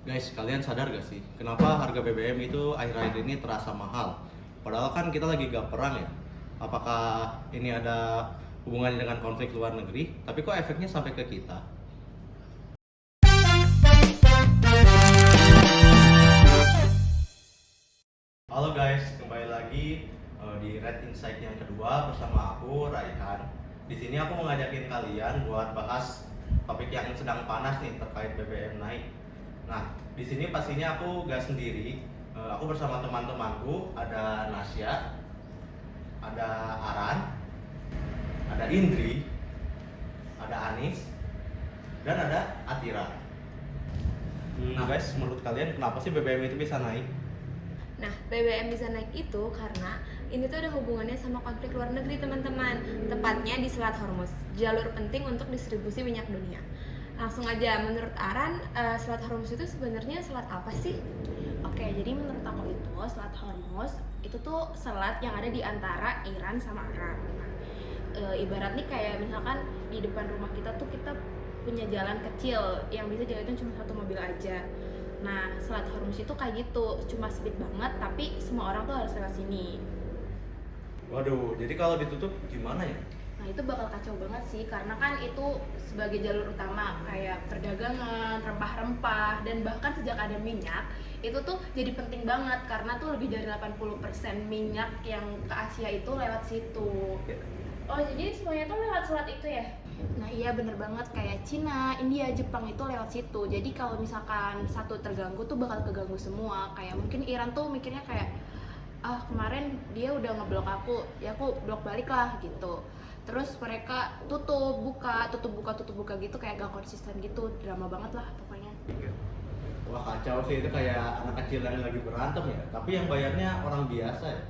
Guys, kalian sadar gak sih, kenapa harga BBM itu akhir-akhir ini terasa mahal? Padahal kan kita lagi gak perang ya. Apakah ini ada hubungannya dengan konflik luar negeri? Tapi kok efeknya sampai ke kita? Halo guys, kembali lagi di Red Insight yang kedua bersama aku Raihan. Di sini aku mau ngajakin kalian buat bahas topik yang sedang panas nih terkait BBM naik. Nah, di sini pastinya aku gak sendiri. Aku bersama teman-temanku, ada Nasya, ada Aran, ada Indri, ada Anis, dan ada Atira. Nah guys, menurut kalian kenapa sih BBM itu bisa naik? Nah, BBM bisa naik itu karena ini tuh ada hubungannya sama konflik luar negeri, teman-teman. Tepatnya di Selat Hormuz, jalur penting untuk distribusi minyak dunia. Langsung aja, menurut Aran, Selat Hormuz itu sebenarnya selat apa sih? Oke, jadi menurut aku itu Selat Hormuz itu tuh selat yang ada di antara Iran sama Arab. Nah, ibarat nih kayak misalkan di depan rumah kita tuh kita punya jalan kecil yang bisa dilalui cuma satu mobil aja. Nah, Selat Hormuz itu kayak gitu, cuma sempit banget tapi semua orang tuh harus lewat sini. Waduh, jadi kalau ditutup gimana ya? Nah, itu bakal kacau banget sih karena kan itu sebagai jalur utama kayak perdagangan, rempah-rempah, dan bahkan sejak ada minyak itu tuh jadi penting banget karena tuh lebih dari 80% minyak yang ke Asia itu lewat situ. Oh, jadi semuanya tuh lewat selat itu ya? Nah iya bener banget, kayak Cina, India, Jepang itu lewat situ. Jadi kalau misalkan satu terganggu tuh bakal keganggu semua. Kayak mungkin Iran tuh mikirnya kayak, ah kemarin dia udah ngeblok aku, ya aku blok balik lah gitu. Terus mereka tutup buka gitu, kayak gak konsisten gitu. Drama banget lah pokoknya. Wah kacau sih, itu kayak anak kecil yang lagi berantem ya. Tapi yang bayarnya orang biasa ya.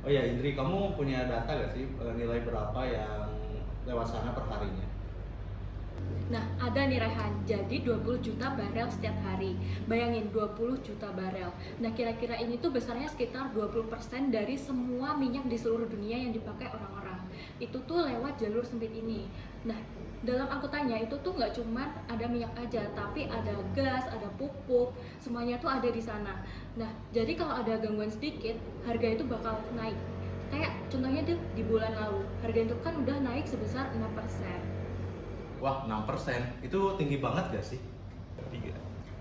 Oh ya Indri, kamu punya data gak sih nilai berapa yang lewat sana per harinya? Nah, ada nih Rehan, jadi 20 juta barel setiap hari. Bayangin 20 juta barel. Nah, kira-kira ini tuh besarnya sekitar 20% dari semua minyak di seluruh dunia yang dipakai orang-orang. Itu tuh lewat jalur sempit ini. Nah, dalam angkutannya itu tuh nggak cuma ada minyak aja, tapi ada gas, ada pupuk, semuanya tuh ada di sana. Nah, jadi kalau ada gangguan sedikit, harga itu bakal naik. Kayak contohnya tuh di bulan lalu, harga itu kan udah naik sebesar 6%. Wah 6%, itu tinggi banget gak sih?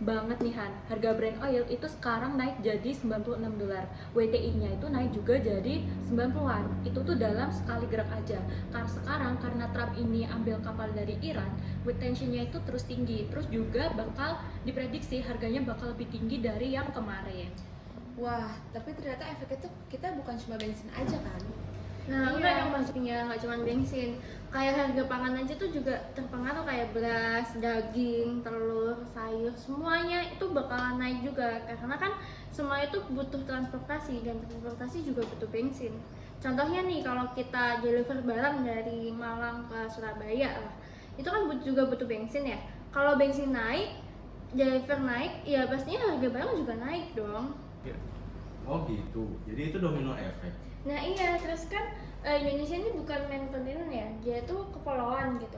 Banget nih Han, harga Brent oil itu sekarang naik jadi 96 dolar. WTI-nya itu naik juga jadi 90-an. Itu tuh dalam sekali gerak aja. Karena sekarang karena Trump ini ambil kapal dari Iran, wait tension-nya itu terus tinggi. Terus juga bakal diprediksi harganya bakal lebih tinggi dari yang kemarin. Wah, tapi ternyata efeknya tuh kita bukan cuma bensin aja kan? Nah, Iya. enggak yang pastinya nggak cuma bensin. Kayak harga pangan aja tuh juga terpengaruh, kayak beras, daging, telur, sayur, semuanya itu bakalan naik juga karena kan semuanya itu butuh transportasi dan transportasi juga butuh bensin. Contohnya nih kalau kita deliver barang dari Malang ke Surabaya lah, itu kan juga butuh bensin ya. Kalau bensin naik, deliver naik, ya pastinya harga barang juga naik dong. Oh gitu, jadi itu domino efek. Nah iya, terus kan Indonesia ini bukan main kontinen ya, dia tuh kepulauan gitu.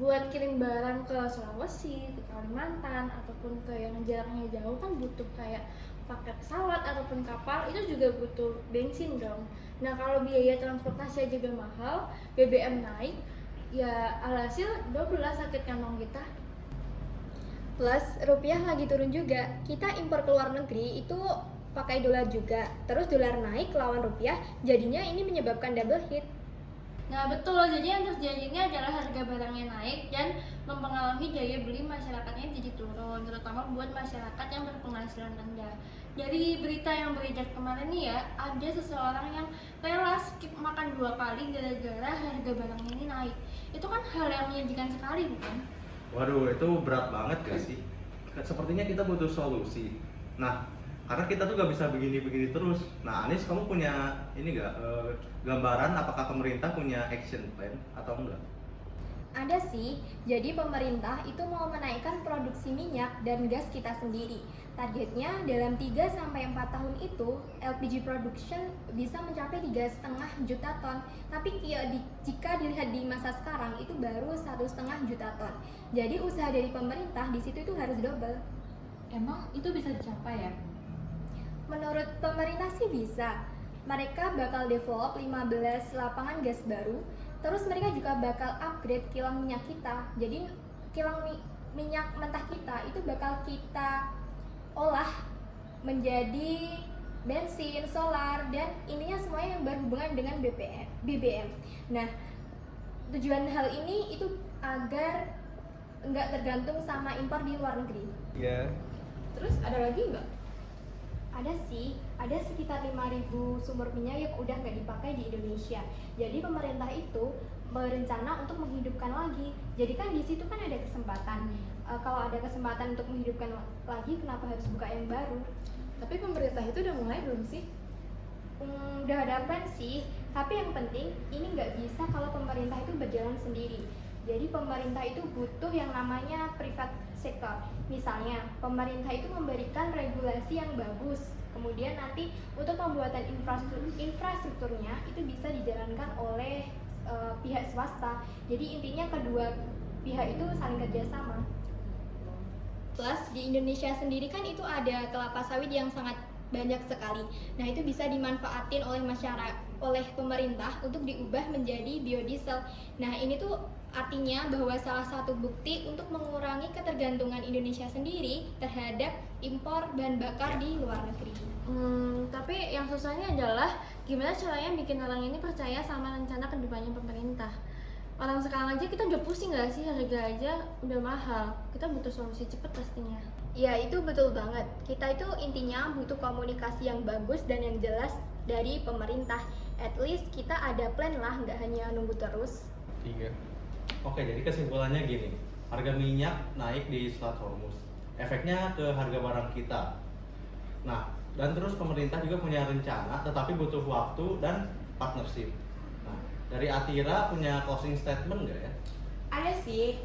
Buat kirim barang ke Sulawesi, ke Kalimantan, ataupun ke yang jaraknya jauh kan butuh kayak pakai pesawat ataupun kapal, itu juga butuh bensin dong. Nah kalau biaya transportasi aja udah mahal, BBM naik, ya alhasil double lah sakit kantong kita. Plus rupiah lagi turun juga. Kita impor ke luar negeri itu pakai dolar juga. Terus dolar naik lawan rupiah, jadinya ini menyebabkan double hit. Nah betul, jadi yang terjadi ini adalah harga barangnya naik dan mempengaruhi daya beli masyarakatnya jadi turun, terutama buat masyarakat yang berpenghasilan rendah. Dari berita yang beredar kemarin nih ya, ada seseorang yang rela skip makan 2 kali gara-gara harga barangnya ini naik. Itu kan hal yang menyedihkan sekali, bukan? Waduh, itu berat banget gak sih? Sepertinya kita butuh solusi. Nah, karena kita tuh gak bisa begini-begini terus. Nah, Anis, kamu punya ini gak gambaran apakah pemerintah punya action plan atau enggak? Ada sih, jadi pemerintah itu mau menaikkan produksi minyak dan gas kita sendiri. Targetnya dalam 3-4 tahun itu LPG production bisa mencapai 3,5 juta ton. Tapi jika dilihat di masa sekarang itu baru 1,5 juta ton. Jadi usaha dari pemerintah di situ itu harus double. Emang itu bisa dicapai ya? Menurut pemerintah sih bisa. Mereka bakal develop 15 lapangan gas baru. Terus mereka juga bakal upgrade kilang minyak kita. Jadi kilang minyak mentah kita itu bakal kita olah menjadi bensin, solar, dan intinya semuanya yang berhubungan dengan BBM. Nah, tujuan hal ini itu agar nggak tergantung sama impor di luar negeri. Iya. Terus ada lagi nggak? Ada sih, ada sekitar 5.000 sumber minyak yang udah nggak dipakai di Indonesia. Jadi pemerintah itu berencana untuk menghidupkan lagi. Jadi kan di situ kan ada kesempatan. Kalau ada kesempatan untuk menghidupkan lagi, kenapa harus buka yang baru? Tapi pemerintah itu udah mulai belum sih? Udah ada plan sih, tapi yang penting ini nggak bisa kalau pemerintah itu berjalan sendiri. Jadi pemerintah itu butuh yang namanya private sector. Misalnya, pemerintah itu memberikan regulasi yang bagus. Kemudian nanti untuk pembuatan infrastrukturnya itu bisa dijalankan oleh pihak swasta. Jadi intinya kedua pihak itu saling kerjasama. Plus di Indonesia sendiri kan itu ada kelapa sawit yang sangat banyak sekali. Nah, itu bisa dimanfaatin oleh masyarakat, oleh pemerintah untuk diubah menjadi biodiesel. Nah, ini tuh artinya bahwa salah satu bukti untuk mengurangi ketergantungan Indonesia sendiri terhadap impor bahan bakar di luar negeri. Tapi yang susahnya adalah gimana caranya bikin orang ini percaya sama rencana kedepannya pemerintah. Orang sekarang aja kita udah pusing gak sih, harga aja udah mahal. Kita butuh solusi cepet pastinya. Ya, itu betul banget. Kita itu intinya butuh komunikasi yang bagus dan yang jelas dari pemerintah. At least kita ada plan lah, nggak hanya nunggu terus. 3. Oke, jadi kesimpulannya gini. Harga minyak naik di Selat Hormuz. Efeknya ke harga barang kita. Nah, dan terus pemerintah juga punya rencana, tetapi butuh waktu dan partnership. Nah, dari Atira punya closing statement nggak ya? Ada sih.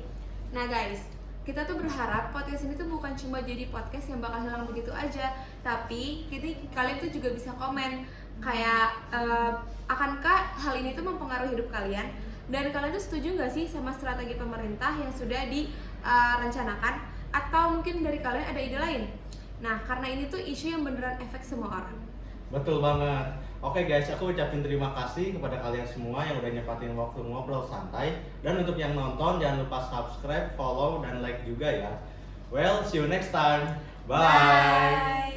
Nah guys, kita tuh berharap podcast ini tuh bukan cuma jadi podcast yang bakal hilang begitu aja, tapi kalian tuh juga bisa komen kayak akankah hal ini tuh mempengaruhi hidup kalian, dan kalian tuh setuju nggak sih sama strategi pemerintah yang sudah direncanakan, atau mungkin dari kalian ada ide lain. Nah, karena ini tuh isu yang beneran efek semua orang. Betul banget. Oke guys, aku ucapin terima kasih kepada kalian semua yang udah nyempatin waktu ngobrol santai. Dan untuk yang nonton, jangan lupa subscribe, follow, dan like juga ya. Well, see you next time. Bye.